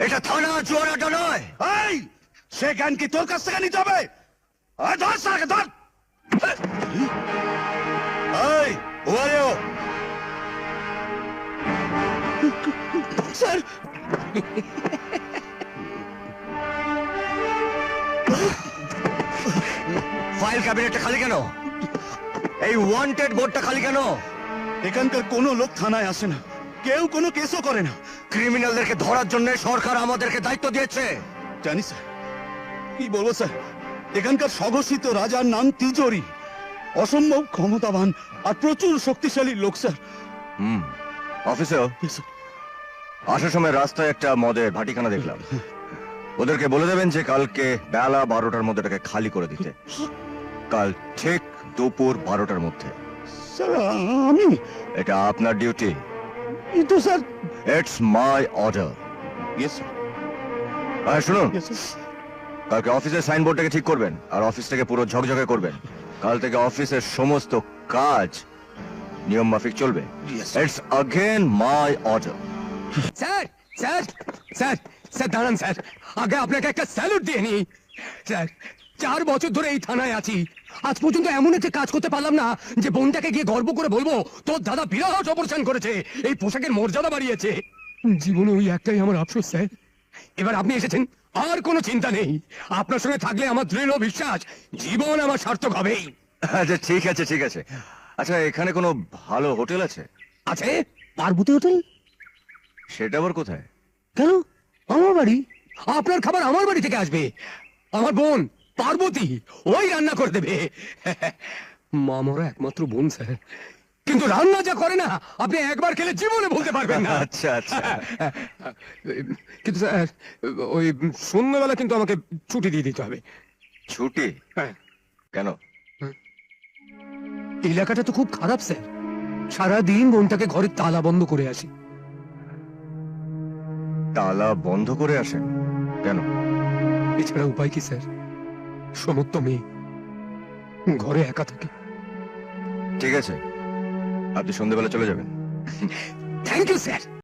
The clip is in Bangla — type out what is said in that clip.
এটা থানা জোয়ারাটা নয়। এই সে জ্ঞান কি তোর কাছ থেকে নিতে হবে? ধর স্যারকে ধর। এই ওয়ারেও স্যার ফাইল ক্যাবিনেটটা খালি কেন? এই ওয়ান্টেড বোর্ডটা খালি কেন? এখানকার কোনো লোক থানায় আসে না, কেউ কোনো কেসও করে না। ক্রিমিনালদেরকে ধরার জন্য সরকার আমাদেরকে দায়িত্ব দিয়েছে। জানি স্যার, কি বলবো স্যার, এখানকার স্বঘোষিত রাজার নাম তিজোরি, অসম্ভব ক্ষমতাবান আর প্রচুর শক্তিশালী লোক স্যার। অফিসেও আসার সময় রাস্তায় একটা মদের ভাটিখানা দেখলাম। ওদেরকে বলে দেবেন যে কালকে বেলা 12টার মধ্যে এটাকে খালি করে দিতে। কাল ঠিক দুপুর 12টার মধ্যে। স্যার আমি এটা আপনার ডিউটি। কিন্তু sir. It's my order. Yes sir. শুনুন, ইয়েস স্যার। কালকে অফিসের সাইনবোর্ডটাকে ঠিক করবেন আর অফিসটাকে পুরো ঝকঝকে করবেন। কাল থেকে অফিসের সমস্ত কাজ নিয়ম মাফিক চলবে। It's again my order. Sir sir sir sir দাঁড়ান স্যার, আগে আপনাকে একটা স্যালুট দিয়ে নি। স্যার 4 বছর ধরে এই থানায় আছি, আজ পর্যন্ত এমন একটা কাজ করতে পারলাম না যে বোনটাকে গিয়ে গর্ব করে বলবো তোর দাদা বিরাট অপারেশন করেছে, এই পোশাকের মর্যাদা বাড়িয়েছে। জীবনে ওই একটাই আমার আফসোস স্যার। এবার আপনি এসেছেন, আর কোনো চিন্তা নেই। আপনার সঙ্গে থাকলে আমার দৃঢ় বিশ্বাস জীবন আমার সার্থক হবেই। আচ্ছা ঠিক আছে ঠিক আছে। আচ্ছা এখানে কোনো ভালো হোটেল আছে? আছে, পার্বতী হোটেল। সেটা আবার কোথায়? কেন? আমার বাড়ি। আপনার খাবার আমার বাড়ি থেকে আসবে। আমার বোন পার্বতী ওই রান্না করে দেবে। মামরা একমাত্র বোন স্যার, কিন্তু রান্না যা করে না আপনি একবার খেলে জীবনে বলতে পারবেন না। আচ্ছা আচ্ছা। কিন্তু স্যার ওই সন্ধ্যাবেলা কিন্তু আমাকে ছুটি দিয়ে দিতে হবে। ছুটি? হ্যাঁ। কেন? এলাকাটা তো খুব খারাপ স্যার, সারাদিন বোনটাকে ঘরে তালা বন্ধ করে আসি। তালা বন্ধ করে আসেন কেন? এছাড়া উপায় কি স্যার, সমস্ত মেয়ে ঘরে একা থাকে। ঠিক আছে, আপনি সন্ধ্যাবেলা চলে যাবেন। Thank you sir.